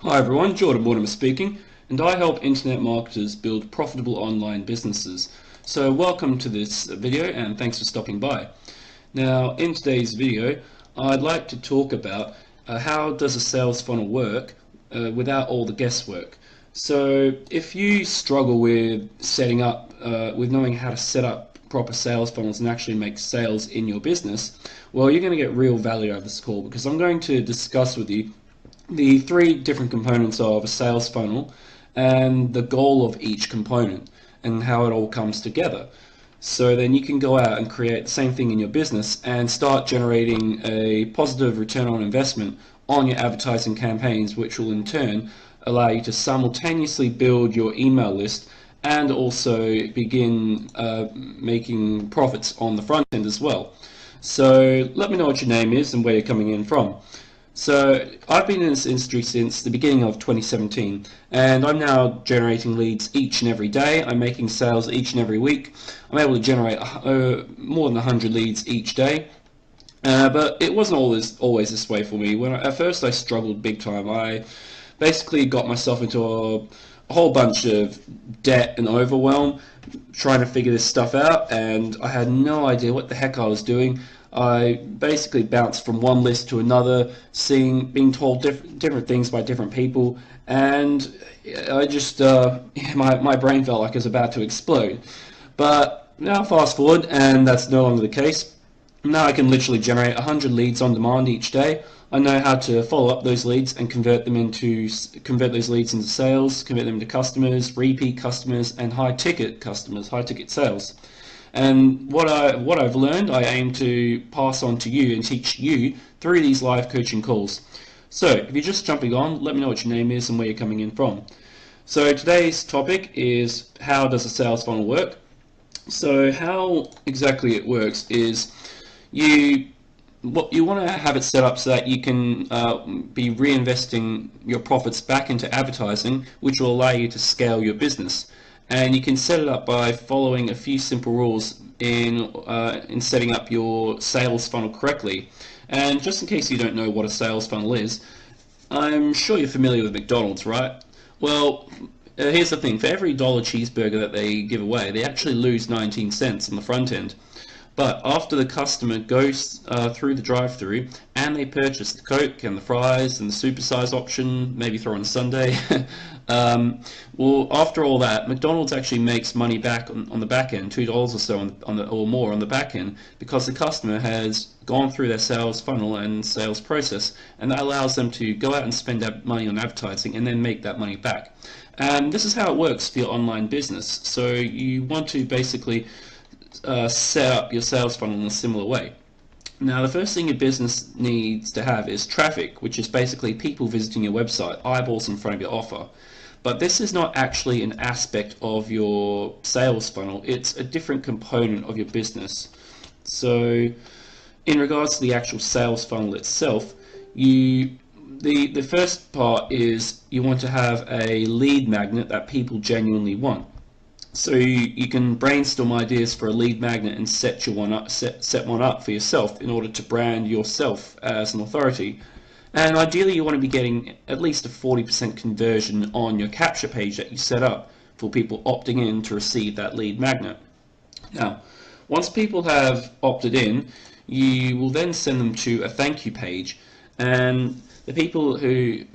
Hi everyone, Jordan Mortimer speaking, and I help internet marketers build profitable online businesses. So welcome to this video and thanks for stopping by. Now in today's video I'd like to talk about how does a sales funnel work without all the guesswork. So if you struggle with with knowing how to set up proper sales funnels and actually make sales in your business, well, you're going to get real value out of this call because I'm going to discuss with you the three different components of a sales funnel and the goal of each component and how it all comes together. So then you can go out and create the same thing in your business and start generating a positive return on investment on your advertising campaigns, which will in turn allow you to simultaneously build your email list and also begin making profits on the front end as well. So let me know what your name is and where you're coming in from. So I've been in this industry since the beginning of 2017, and I'm now generating leads each and every day. I'm making sales each and every week. I'm able to generate more than 100 leads each day. But it wasn't always this way for me. At first I struggled big time. I basically got myself into a whole bunch of debt and overwhelm trying to figure this stuff out, and I had no idea what the heck I was doing. I basically bounced from one list to another, being told different things by different people, and I just my brain felt like it was about to explode. But now fast forward, and that's no longer the case. Now I can literally generate 100 leads on demand each day. I know how to follow up those leads and convert those leads into sales, convert them into customers, repeat customers, and high ticket sales. And what I've learned, I aim to pass on to you and teach you through these live coaching calls. So if you're just jumping on, let me know what your name is and where you're coming in from. So today's topic is, how does a sales funnel work? So how exactly it works is you want to have it set up so that you can be reinvesting your profits back into advertising, which will allow you to scale your business. And you can set it up by following a few simple rules in setting up your sales funnel correctly. And just in case you don't know what a sales funnel is, I'm sure you're familiar with McDonald's, right? Well, here's the thing. For every dollar cheeseburger that they give away, they actually lose 19 cents on the front end. But after the customer goes through the drive-through and they purchase the Coke and the fries and the supersize option, maybe throw in a sundae, well, after all that, McDonald's actually makes money back on the back end, $2 or so or more on the back end, because the customer has gone through their sales funnel and sales process, and that allows them to go out and spend that money on advertising and then make that money back. And this is how it works for your online business. So you want to basically set up your sales funnel in a similar way. Now, the first thing your business needs to have is traffic, which is basically people visiting your website, eyeballs in front of your offer. But this is not actually an aspect of your sales funnel, it's a different component of your business. So in regards to the actual sales funnel itself, the first part is you want to have a lead magnet that people genuinely want. So you can brainstorm ideas for a lead magnet and set one up for yourself in order to brand yourself as an authority. And ideally you want to be getting at least a 40% conversion on your capture page that you set up for people opting in to receive that lead magnet. Now, once people have opted in, you will then send them to a thank you page. And the people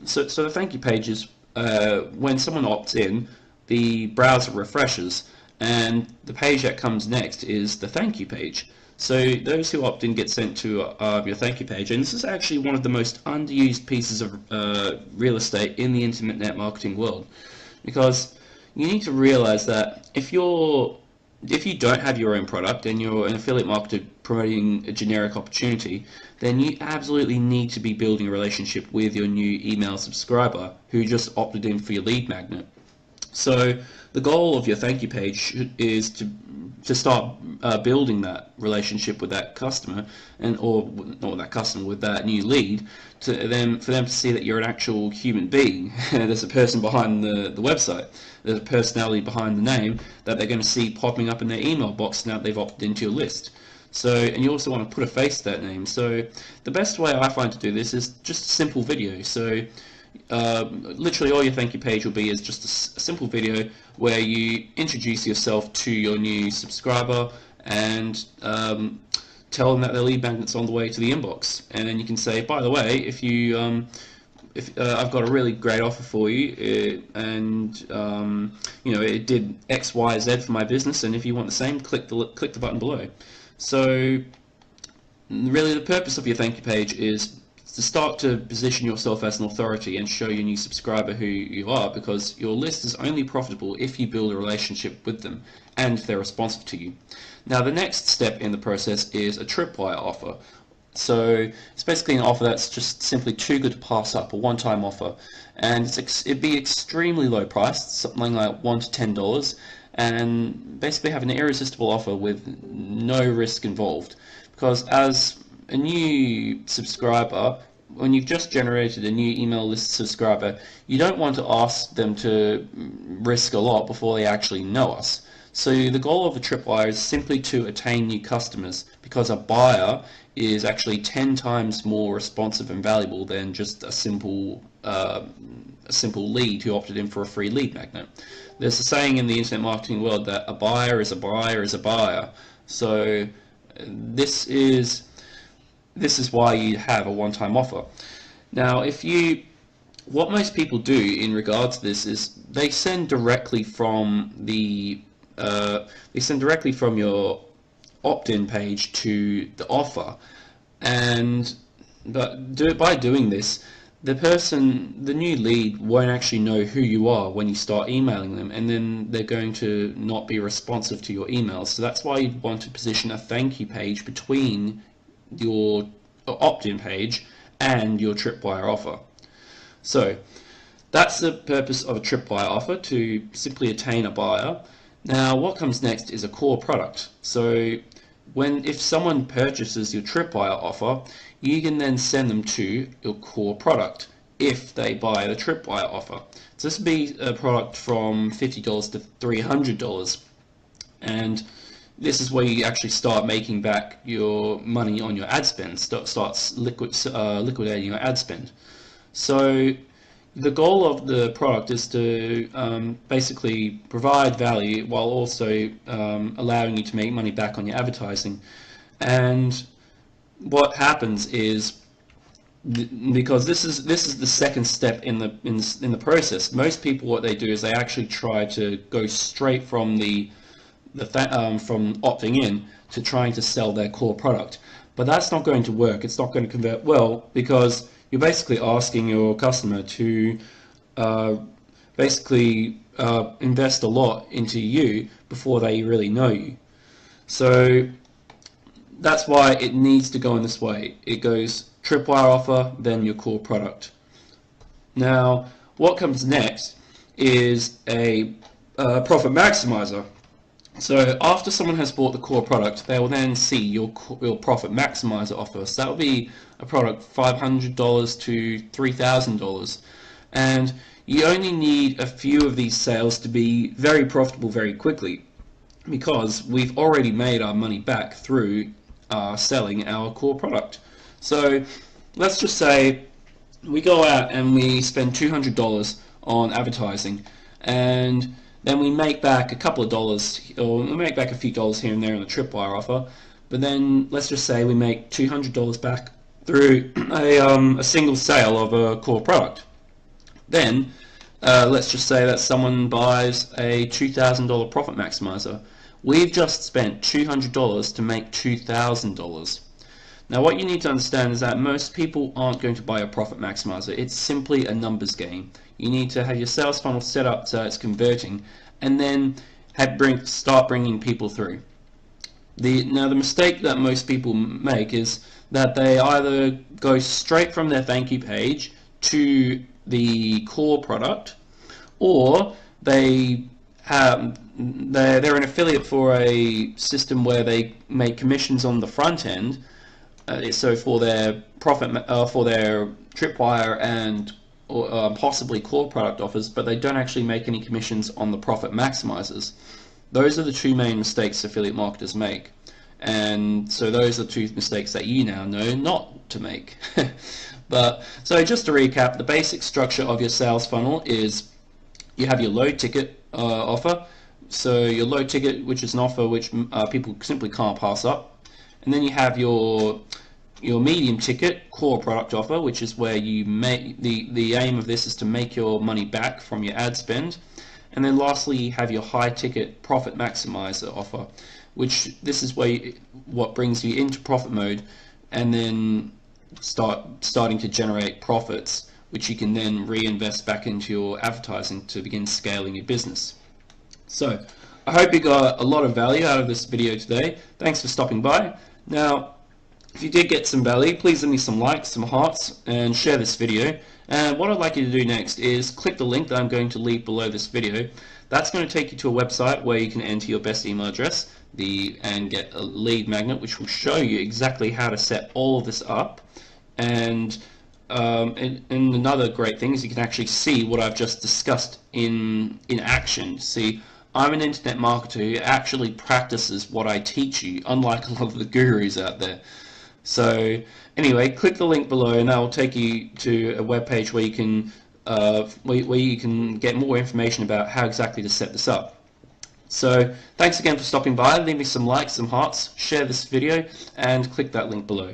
so the thank you page is when someone opts in, the browser refreshes, and the page that comes next is the thank you page. So those who opt in get sent to your thank you page, and this is actually one of the most underused pieces of real estate in the internet marketing world, because you need to realize that if you don't have your own product and you're an affiliate marketer promoting a generic opportunity, then you absolutely need to be building a relationship with your new email subscriber who just opted in for your lead magnet. So the goal of your thank you page is to start building that relationship with that customer, with that new lead, for them to see that you're an actual human being. There's a person behind the website. There's a personality behind the name that they're going to see popping up in their email box now that they've opted into your list. So, and you also want to put a face to that name. So the best way I find to do this is just a simple video. So literally all your thank you page will be is just a simple video where you introduce yourself to your new subscriber and tell them that their lead magnet's on the way to the inbox. And then you can say, by the way, if you I've got a really great offer for you, and you know, it did X, Y, Z for my business, and if you want the same, click the button below. So really the purpose of your thank you page is to start to position yourself as an authority and show your new subscriber who you are, because your list is only profitable if you build a relationship with them and they're responsive to you. Now the next step in the process is a tripwire offer. So it's basically an offer that's just simply too good to pass up, a one-time offer, and it'd be extremely low priced, something like $1 to $10, and basically have an irresistible offer with no risk involved. Because as a new subscriber, when you've just generated a new email list subscriber, you don't want to ask them to risk a lot before they actually know us. So the goal of a tripwire is simply to attain new customers, because a buyer is actually 10 times more responsive and valuable than just a simple lead who opted in for a free lead magnet. There's a saying in the internet marketing world that a buyer is a buyer is a buyer. So this is why you have a one-time offer. Now, what most people do in regards to this is they send directly from your opt-in page to the offer, but by doing this, the new lead won't actually know who you are when you start emailing them, and then they're going to not be responsive to your emails. So that's why you'd want to position a thank you page between your opt-in page and your tripwire offer. So that's the purpose of a tripwire offer, to simply attain a buyer. Now what comes next is a core product. So if someone purchases your tripwire offer, you can then send them to your core product if they buy the tripwire offer. So this would be a product from $50 to $300, and this is where you actually start making back your money on your ad spend, starts liquidating your ad spend. So the goal of the product is to basically provide value while also allowing you to make money back on your advertising. And what happens is, because this is the second step in the process, most people, what they do is they actually try to go straight from from opting in to trying to sell their core product. But that's not going to work. It's not going to convert well, because you're basically asking your customer to invest a lot into you before they really know you. So that's why it needs to go in this way. It goes tripwire offer, then your core product. Now what comes next is a profit maximizer. So after someone has bought the core product, they will then see your profit maximizer offer. So that will be a product $500 to $3,000, and you only need a few of these sales to be very profitable very quickly, because we've already made our money back through selling our core product. So let's just say we go out and we spend $200 on advertising, and then we make back a couple of dollars, or we make back a few dollars here and there on the tripwire offer. But then let's just say we make $200 back through a single sale of a core product. Then let's just say that someone buys a $2,000 profit maximizer. We've just spent $200 to make $2,000. Now what you need to understand is that most people aren't going to buy a profit maximizer. It's simply a numbers game. You need to have your sales funnel set up so it's converting, and then start bringing people through. Now the mistake that most people make is that they either go straight from their thank you page to the core product, or they're an affiliate for a system where they make commissions on the front end. So for their for their tripwire and possibly core product offers, but they don't actually make any commissions on the profit maximizers. Those are the two main mistakes affiliate marketers make, and so those are two mistakes that you now know not to make. But so just to recap, the basic structure of your sales funnel is you have your low ticket offer. So your low ticket, which is an offer which people simply can't pass up, and then you have your medium ticket core product offer, which is where you make the aim of this is to make your money back from your ad spend. And then lastly, you have your high ticket profit maximizer offer, which this is what brings you into profit mode, and then starting to generate profits, which you can then reinvest back into your advertising to begin scaling your business. So I hope you got a lot of value out of this video today. Thanks for stopping by. Now, if you did get some value, please leave me some likes, some hearts, and share this video. And what I'd like you to do next is click the link that I'm going to leave below this video. That's going to take you to a website where you can enter your best email address and get a lead magnet, which will show you exactly how to set all of this up. And another great thing is you can actually see what I've just discussed in action. See, I'm an internet marketer who actually practices what I teach you, unlike a lot of the gurus out there. So anyway, click the link below and that will take you to a web page where you can get more information about how exactly to set this up. So thanks again for stopping by. Leave me some likes, some hearts, share this video, and click that link below.